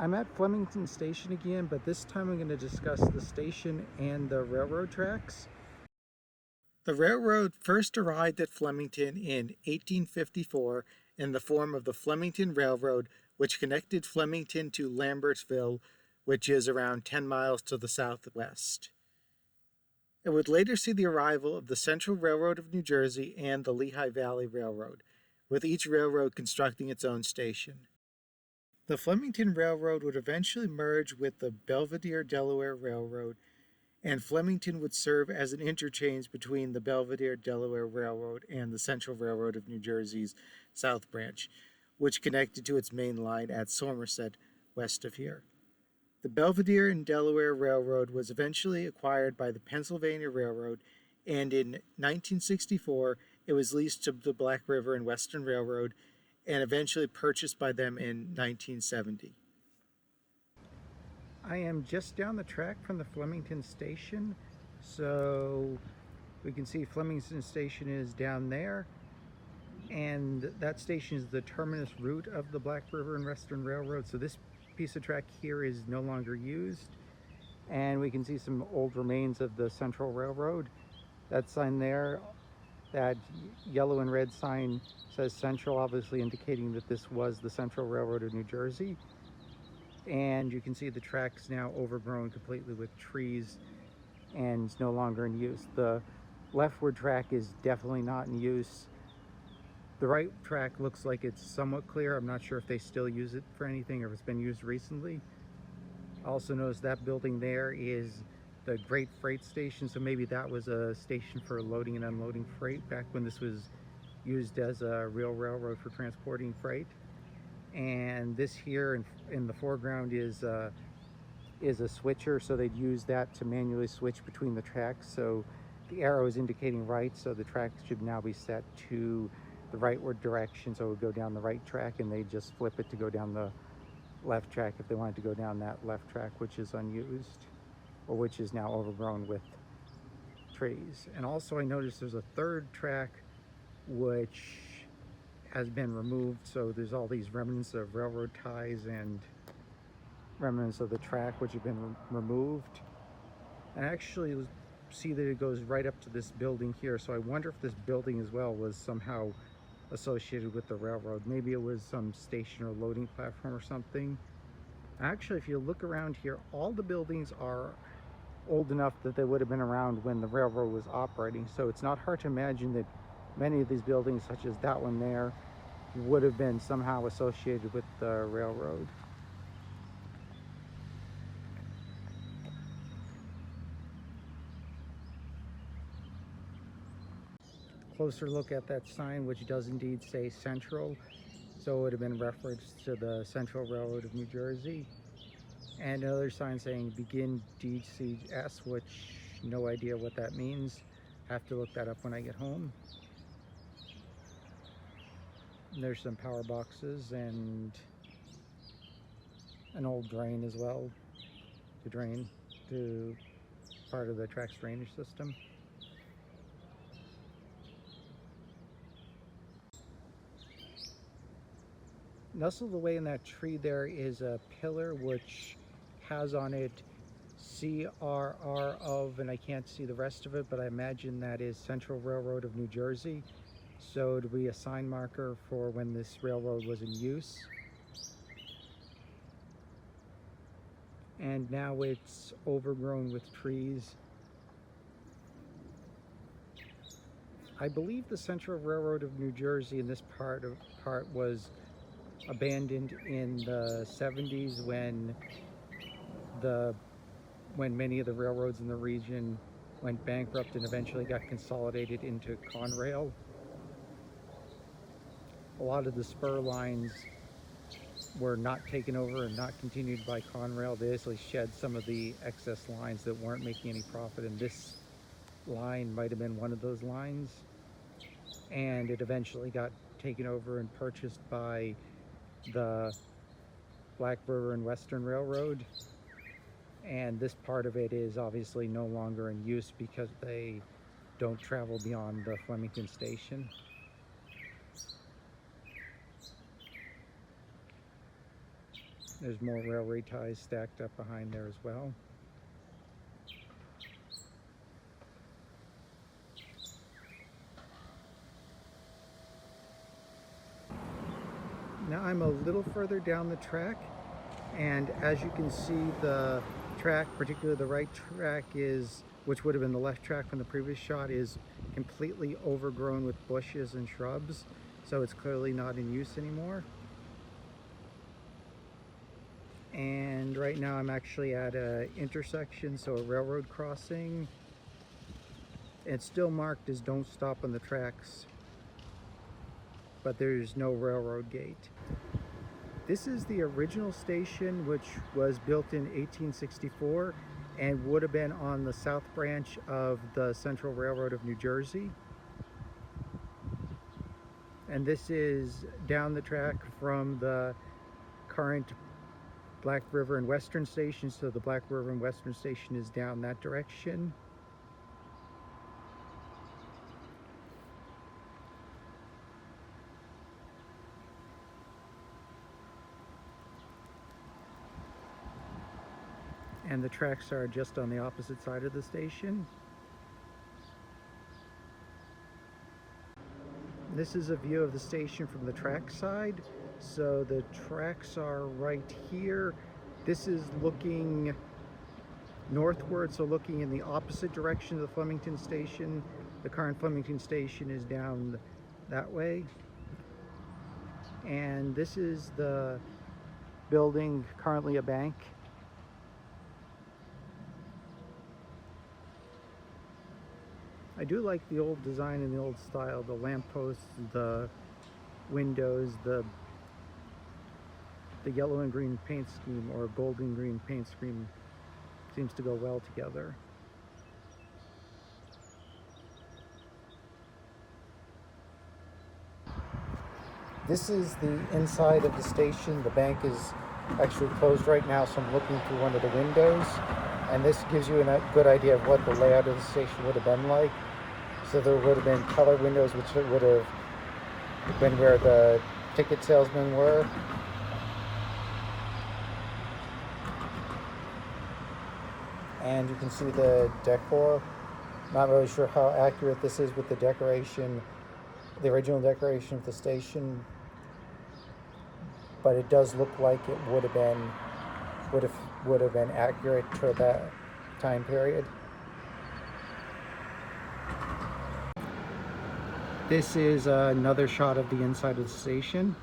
I'm at Flemington Station again, but this time I'm going to discuss the station and the railroad tracks. The railroad first arrived at Flemington in 1854 in the form of the Flemington Railroad, which connected Flemington to Lambertville, which is around 10 miles to the southwest. It would later see the arrival of the Central Railroad of New Jersey and the Lehigh Valley Railroad, with each railroad constructing its own station. The Flemington Railroad would eventually merge with the Belvidere Delaware Railroad, and Flemington would serve as an interchange between the Belvidere Delaware Railroad and the Central Railroad of New Jersey's South Branch, which connected to its main line at Somerset, west of here. The Belvidere and Delaware Railroad was eventually acquired by the Pennsylvania Railroad, and in 1964 it was leased to the Black River and Western Railroad, and eventually purchased by them in 1970. I am just down the track from the Flemington Station, so we can see Flemington Station is down there, and that station is the terminus route of the Black River and Western Railroad. So this piece of track here is no longer used, and we can see some old remains of the Central Railroad. That sign there, that yellow and red sign, says Central, obviously indicating that this was the Central Railroad of New Jersey. And you can see the track's now overgrown completely with trees and is no longer in use. The leftward track is definitely not in use. The right track looks like it's somewhat clear. I'm not sure if they still use it for anything or if it's been used recently. Also notice that building there is the Great Freight Station, so maybe that was a station for loading and unloading freight back when this was used as a real railroad for transporting freight. And this here in the foreground is a switcher, so they'd use that to manually switch between the tracks. So the arrow is indicating right, so the track should now be set to the rightward direction, so it would go down the right track, and they just flip it to go down the left track if they wanted to go down that left track, which is unused, or which is now overgrown with trees. And also I noticed there's a third track which has been removed, so there's all these remnants of railroad ties and remnants of the track which have been removed. And actually see that it goes right up to this building here, so I wonder if this building as well was somehow associated with the railroad. Maybe it was some station or loading platform or something. Actually, if you look around here, all the buildings are old enough that they would have been around when the railroad was operating, so it's not hard to imagine that many of these buildings, such as that one there, would have been somehow associated with the railroad. Closer look at that sign, which does indeed say Central, so it would have been reference to the Central Railroad of New Jersey. And another sign saying Begin DCS, which no idea what that means. Have to look that up when I get home. And there's some power boxes and an old drain as well to drain to part of the track's drainage system. Nestled away in that tree there is a pillar which has on it CRR of, and I can't see the rest of it, but I imagine that is Central Railroad of New Jersey. So it'll be a sign marker for when this railroad was in use. And now it's overgrown with trees. I believe the Central Railroad of New Jersey in this part was abandoned in the 70s when many of the railroads in the region went bankrupt and eventually got consolidated into Conrail. A lot of the spur lines were not taken over and not continued by Conrail. They basically shed some of the excess lines that weren't making any profit, and this line might have been one of those lines. And it eventually got taken over and purchased by the Black River and Western Railroad. And this part of it is obviously no longer in use because they don't travel beyond the Flemington Station. There's more railway ties stacked up behind there as well. Now I'm a little further down the track, and as you can see, the track, particularly the right track, which would have been the left track from the previous shot, is completely overgrown with bushes and shrubs, so it's clearly not in use anymore. And right now I'm actually at an intersection, so a railroad crossing. It's still marked as don't stop on the tracks, but there's no railroad gate. This is the original station, which was built in 1864 and would have been on the South Branch of the Central Railroad of New Jersey. And this is down the track from the current Black River and Western Station, so the Black River and Western Station is down that direction. And the tracks are just on the opposite side of the station. This is a view of the station from the track side. So the tracks are right here. This is looking northward, so looking in the opposite direction of the Flemington Station. The current Flemington Station is down that way. And this is the building, currently a bank. I do like the old design and the old style, the lampposts, the windows, the yellow and green paint scheme, or golden green paint scheme, seems to go well together. This is the inside of the station. The bank is actually closed right now, so I'm looking through one of the windows, and this gives you a good idea of what the layout of the station would have been like. So there would have been color windows, which would have been where the ticket salesmen were. And you can see the decor. Not really sure how accurate this is with the decoration, the original decoration of the station, but it does look like it would have been accurate to that time period. This is another shot of the inside of the station.